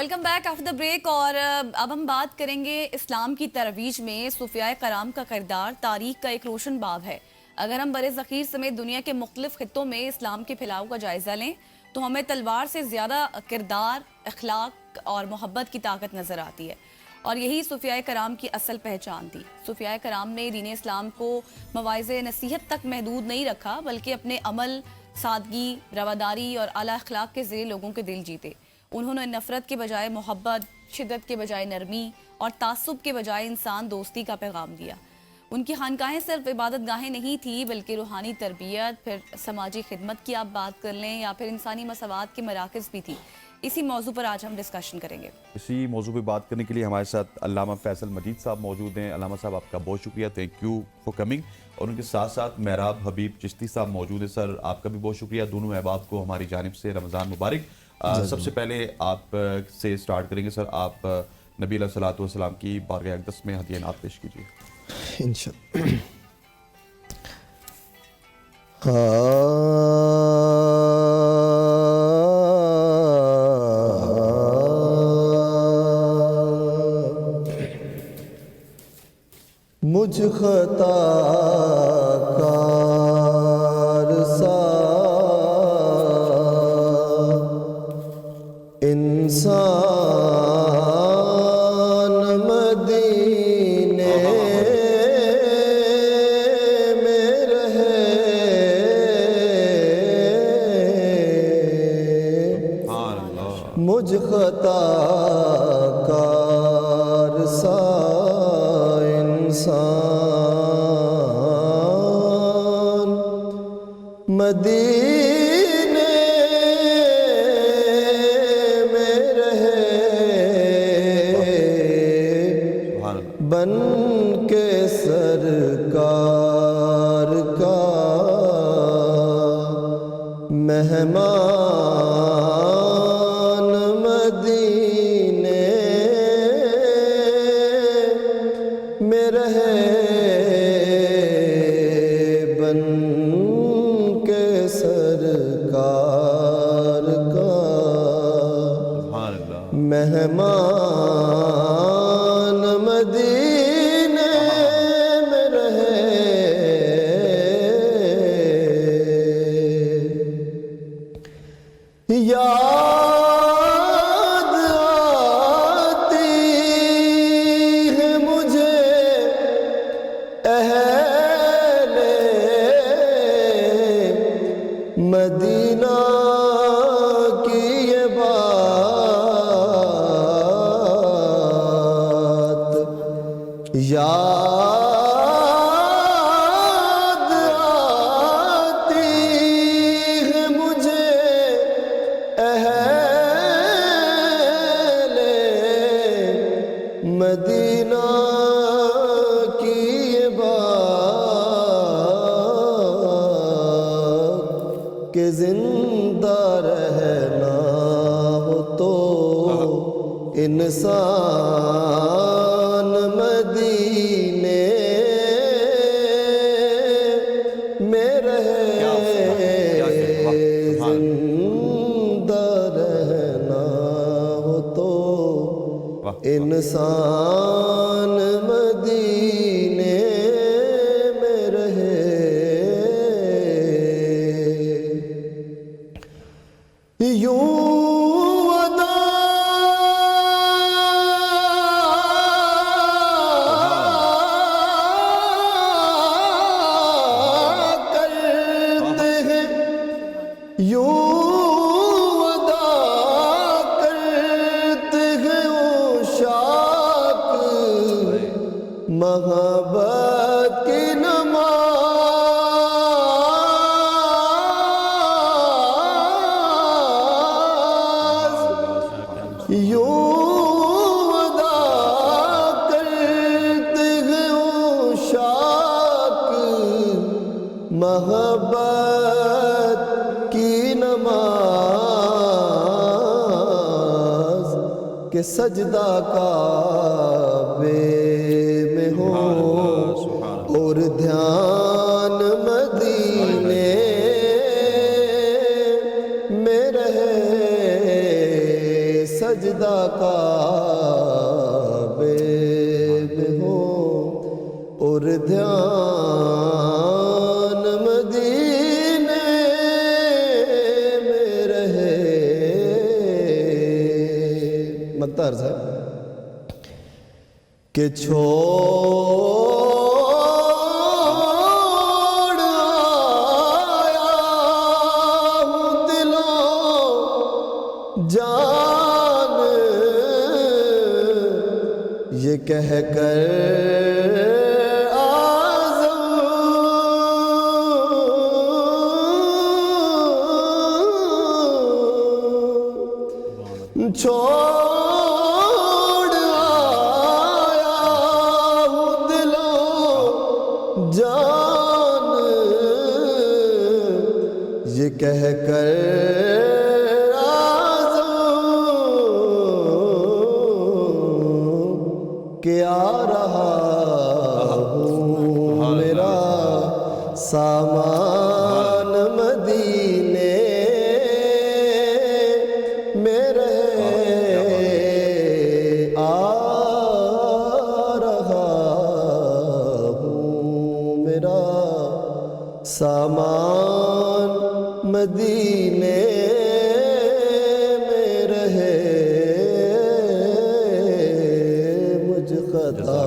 Welcome back after the break. اور اب ہم بات کریں گے اسلام کی ترویج میں صوفیاء کرام کا کردار تاریخ کا ایک روشن باب ہے. اگر ہم بر صغیر سمیت دنیا کے مختلف خطوں میں اسلام کے پھیلاؤ کا جائزہ لیں تو ہمیں تلوار سے زیادہ کردار، اخلاق اور محبت کی طاقت نظر آتی ہے، اور یہی صوفیاء کرام کی اصل پہچان تھی. صوفیاء کرام نے دین اسلام کو مواعظ نصیحت تک محدود نہیں رکھا، بلکہ اپنے عمل، سادگی، رواداری اور اعلیٰ اخلاق کے ذریعے لوگوں کے دل جیتے. انہوں نے نفرت کے بجائے محبت، شدت کے بجائے نرمی اور تعصب کے بجائے انسان دوستی کا پیغام دیا. ان کی خانقاہیں صرف عبادت گاہیں نہیں تھی، بلکہ روحانی تربیت، پھر سماجی خدمت کی آپ بات کر لیں یا پھر انسانی مساوات کے مراکز بھی تھی. اسی موضوع پر آج ہم ڈسکشن کریں گے. اسی موضوع پہ بات کرنے کے لیے ہمارے ساتھ علامہ فیصل مجید صاحب موجود ہیں. علامہ صاحب آپ کا بہت شکریہ، تھینک یو فار کمنگ. اور ان کے ساتھ ساتھ محراب حبیب چشتی صاحب موجود ہیں. سر آپ کا بھی بہت شکریہ. دونوں احباب کو ہماری جانب سے رمضان مبارک. سب سے پہلے آپ سے سٹارٹ کریں گے. سر آپ نبی علیہ الصلوۃ والسلام کی بارگاہ اقدس میں ہدیہ نعت پیش کیجیے. انشاءاللہ. مجھ خطا کار سا انسان مدینے میں رہے، مجھ خطا کار سا انسان مدینے میں رہے، بن کے سرکار کا مہمان مدینے میں رہے، بن کے سرکار کا مہمان مدینے میں رہے. یاد آتی ہے مجھے اہل مدینہ کی یہ بات، یاد آتی ہے مجھے اہل مدینہ کی یہ بات کہ زندہ رہنا ہو تو انسان مدینے میں رہے، زندہ رہنا ہو تو انسان مدینے میں رہے. یوں ادا کرتے ہیں، یوں ادا کرتے ہیں عشاق محبت کی نماز، یوں ادا کرتے ہیں عشاق محبت کی نماز کہ سجدہ کعبے میں ہو اور دھیان مدینے میں رہے، سجدہ کعبے میں ہو اور دھیان مدینے میں رہے. مطلب ہے کہ چھوڑ آیا ہوں دلوں جان یہ کہہ کر چھوڑ آیا ہوں دلوں جان یہ کہہ کر آزم کہ آ رہا ہوں میرا سامان مدینے میں رہے. آ رہا ہوں میرا سامان مدینے میں رہے. مجھ خطا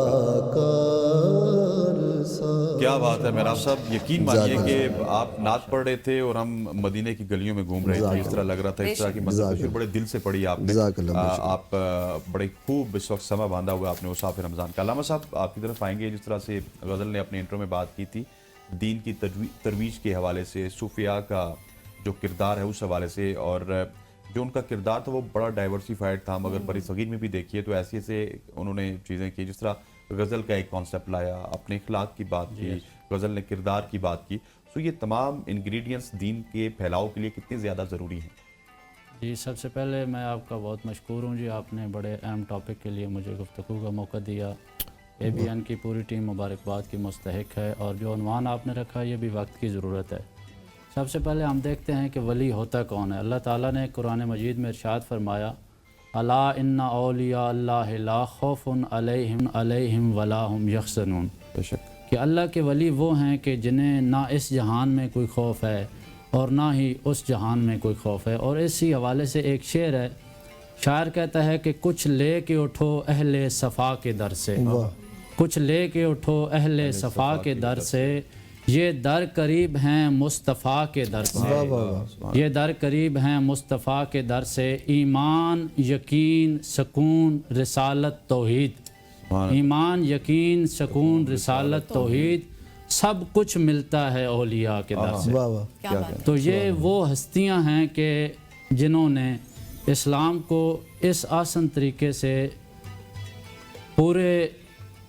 کار سا. کیا بات ہے میراب صاحب, یقین مانیے کہ آپ نعت پڑھ رہے تھے اور ہم مدینے کی گلیوں میں گھوم رہے تھے, اس طرح لگ رہا تھا, اس طرح کی مدد بڑے دل سے پڑھی آپ نے. آپ بڑے خوب اس وقت سمہ باندھا ہوا آپ نے اوصاف رمضان کا. علامہ صاحب آپ کی طرف آئیں گے. جس طرح سے غزل نے اپنے انٹرو میں بات کی تھی دین کی ترویج کے حوالے سے, صوفیاء کا جو کردار ہے اس حوالے سے, اور جو ان کا کردار تھا وہ بڑا ڈائیورسیفائڈ تھا. مگر بر صغیر میں بھی دیکھیے تو ایسے ایسے انہوں نے چیزیں کی. جس طرح غزل کا ایک کانسیپٹ لایا, اپنے اخلاق کی بات کی, غزل نے کردار کی بات کی. تو یہ تمام انگریڈینٹس دین کے پھیلاؤ کے لیے کتنے زیادہ ضروری ہیں؟ جی سب سے پہلے میں آپ کا بہت مشکور ہوں جی, آپ نے بڑے اہم ٹاپک کے لیے مجھے گفتگو کا موقع دیا. اے بی این کی پوری ٹیم مبارکباد کی مستحق ہے, اور جو عنوان آپ نے رکھا یہ بھی وقت کی ضرورت ہے. سب سے پہلے ہم دیکھتے ہیں کہ ولی ہوتا کون ہے. اللہ تعالیٰ نے قرآن مجید میں ارشاد فرمایا الا ان اولیاء اللہ لا خوف علیہم ولا هم یحزنون. بے شک کہ اللہ کے ولی وہ ہیں کہ جنہیں نہ اس جہان میں کوئی خوف ہے اور نہ ہی اس جہان میں کوئی خوف ہے. اور اسی حوالے سے ایک شعر ہے, شاعر کہتا ہے کہ کچھ لے کے اٹھو اہل صفا کے در سے, کچھ لے کے اٹھو اہل صفا کے در سے, یہ در قریب ہیں مصطفیٰ کے در سے, یہ در قریب ہیں مصطفیٰ کے در سے. ایمان یقین سکون رسالت توحید, ایمان یقین سکون رسالت توحید سب کچھ ملتا ہے اولیاء کے در سے. تو یہ وہ ہستیاں ہیں کہ جنہوں نے اسلام کو اس آسان طریقے سے پورے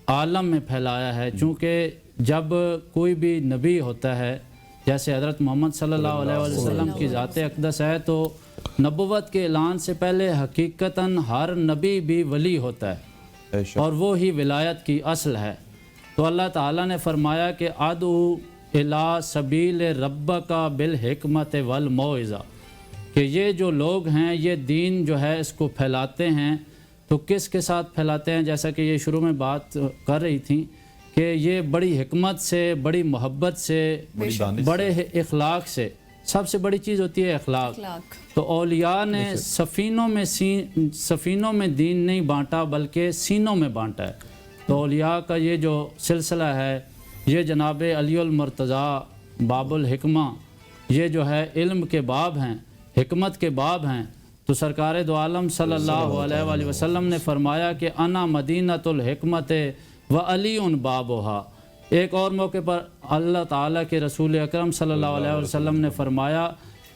عالم میں پھیلایا ہے. چونکہ جب کوئی بھی نبی ہوتا ہے, جیسے حضرت محمد صلی اللہ علیہ وسلم کی ذات اقدس ہے, تو نبوت کے اعلان سے پہلے حقیقتاً ہر نبی بھی ولی ہوتا ہے, اور وہ ہی ولایت کی اصل ہے. تو اللہ تعالیٰ نے فرمایا کہ ادعو الی سبیل ربک بالحکمت والموعظہ, کہ یہ جو لوگ ہیں یہ دین جو ہے اس کو پھیلاتے ہیں. تو کس کے ساتھ پھیلاتے ہیں؟ جیسا کہ یہ شروع میں بات کر رہی تھیں کہ یہ بڑی حکمت سے, بڑی محبت سے, بڑے اخلاق سے. سب سے بڑی چیز ہوتی ہے اخلاق. تو اولیاء نے سفینوں میں دین نہیں بانٹا بلکہ سینوں میں بانٹا ہے. تو اولیاء کا یہ جو سلسلہ ہے, یہ جناب علی المرتضیٰ باب الحکمہ, یہ جو ہے علم کے باب ہیں, حکمت کے باب ہیں. تو سرکار دو عالم صلی اللہ علیہ وآلہ وسلم نے فرمایا کہ انا مدینۃ الحکمت و علی بابھا. ایک اور موقع پر اللہ تعالیٰ کے رسول اکرم صلی اللہ علیہ وسلم نے فرمایا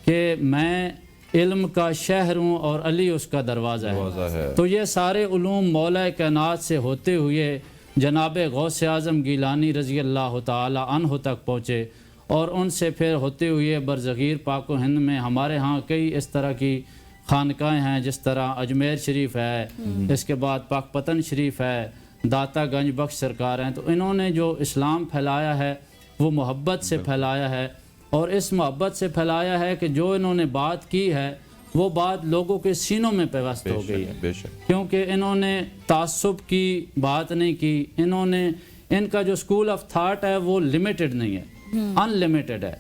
کہ میں علم کا شہر ہوں اور علی اس کا دروازہ ہے. تو یہ سارے علوم مولا کائنات سے ہوتے ہوئے جناب غوث اعظم گیلانی رضی اللہ تعالیٰ عنہ تک پہنچے, اور ان سے پھر ہوتے ہوئے برصغیر پاک و ہند میں ہمارے ہاں کئی اس طرح کی خانقاہیں ہیں, جس طرح اجمیر شریف ہے, اس کے بعد پاک پتن شریف ہے, داتا گنج بخش سرکار ہیں. تو انہوں نے جو اسلام پھیلایا ہے وہ محبت سے پھیلایا ہے, اور اس محبت سے پھیلایا ہے کہ جو انہوں نے بات کی ہے وہ بات لوگوں کے سینوں میں پیوست ہو گئی ہے، بے شک کیونکہ انہوں نے تعصب کی بات نہیں کی، ان کا جو اسکول آف تھاٹ ہے وہ لمیٹڈ نہیں ہے، ان لمیٹڈ ہے۔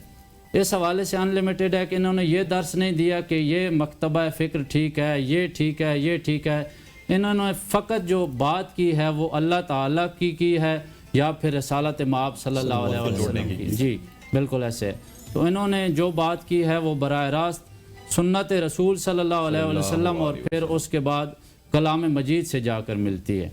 اس حوالے سے ان لمیٹڈ ہے کہ انہوں نے یہ درس نہیں دیا کہ یہ مکتبہ فکر ٹھیک ہے، یہ ٹھیک ہے، یہ ٹھیک ہے۔ انہوں نے فقط جو بات کی ہے وہ اللہ تعالیٰ کی ہے یا پھر رسالت مآب صلی اللہ علیہ وسلم کی۔ جی بالکل ایسے۔ تو انہوں نے جو بات کی ہے وہ براہ راست سنت رسول صلی اللہ علیہ وسلم اور پھر اس کے بعد کلام مجید سے جا کر ملتی ہے۔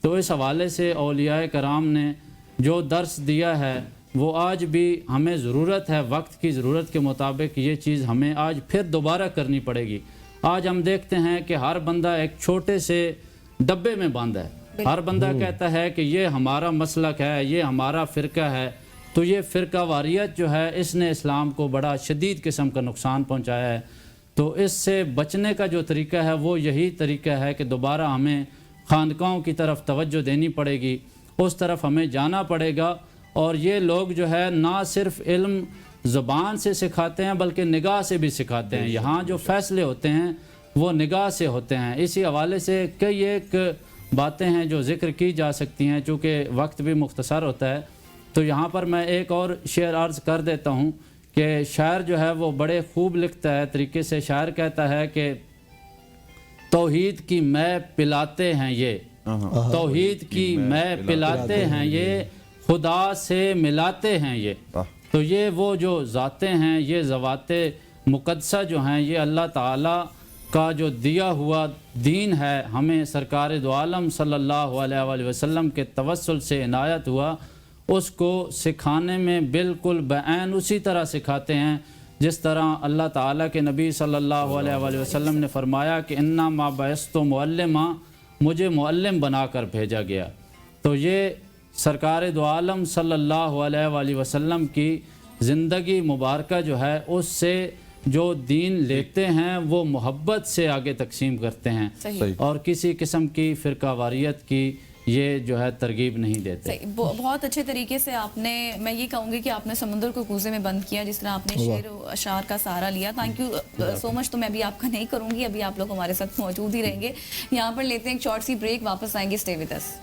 تو اس حوالے سے اولیاء کرام نے جو درس دیا ہے وہ آج بھی ہمیں ضرورت ہے، وقت کی ضرورت کے مطابق یہ چیز ہمیں آج پھر دوبارہ کرنی پڑے گی۔ آج ہم دیکھتے ہیں کہ ہر بندہ ایک چھوٹے سے ڈبے میں بند ہے، ہر بندہ کہتا ہے کہ یہ ہمارا مسلک ہے، یہ ہمارا فرقہ ہے۔ تو یہ فرقہ واریت جو ہے اس نے اسلام کو بڑا شدید قسم کا نقصان پہنچایا ہے۔ تو اس سے بچنے کا جو طریقہ ہے وہ یہی طریقہ ہے کہ دوبارہ ہمیں خانقاہوں کی طرف توجہ دینی پڑے گی، اس طرف ہمیں جانا پڑے گا۔ اور یہ لوگ جو ہے نہ صرف علم زبان سے سکھاتے ہیں بلکہ نگاہ سے بھی سکھاتے ہیں۔ یہاں جو فیصلے ہوتے ہیں وہ نگاہ سے ہوتے ہیں۔ اسی حوالے سے کئی ایک باتیں ہیں جو ذکر کی جا سکتی ہیں، چونکہ وقت بھی مختصر ہوتا ہے۔ تو یہاں پر میں ایک اور شعر عرض کر دیتا ہوں کہ شاعر جو ہے وہ بڑے خوب لکھتا ہے طریقے سے۔ شاعر کہتا ہے کہ توحید کی میں پلاتے ہیں یہ، توحید کی میں پلاتے ہیں یہ، خدا سے ملاتے ہیں یہ۔ تو یہ وہ جو ذاتیں ہیں، یہ ذوات مقدسہ جو ہیں، یہ اللہ تعالیٰ کا جو دیا ہوا دین ہے، ہمیں سرکار دو عالم صلی اللہ علیہ وآلہ وسلم کے توسل سے عنایت ہوا، اس کو سکھانے میں بالکل بعین اسی طرح سکھاتے ہیں جس طرح اللہ تعالیٰ کے نبی صلی اللہ علیہ وآلہ وسلم نے فرمایا کہ انما بعثت معلما، مجھے معلم بنا کر بھیجا گیا۔ تو یہ سرکار دو عالم صلی اللہ علیہ وآلہ وسلم کی زندگی مبارکہ جو ہے اس سے جو دین لیتے ہیں وہ محبت سے آگے تقسیم کرتے ہیں، اور کسی قسم کی فرقہ واریت کی یہ جو ہے ترغیب نہیں دیتے۔ بہت اچھے طریقے سے آپ نے، میں یہ کہوں گی کہ آپ نے سمندر کو کوزے میں بند کیا، جس طرح آپ نے شعر و اشعار کا سہارا لیا۔ تھینک یو سو مچ۔ تو میں ابھی آپ کا نہیں کروں گی، ابھی آپ لوگ ہمارے ساتھ موجود ہی رہیں گے۔ یہاں پر لیتے ہیں ایک شارٹ سی بریک، واپس آئیں گے، اسٹے ود اس۔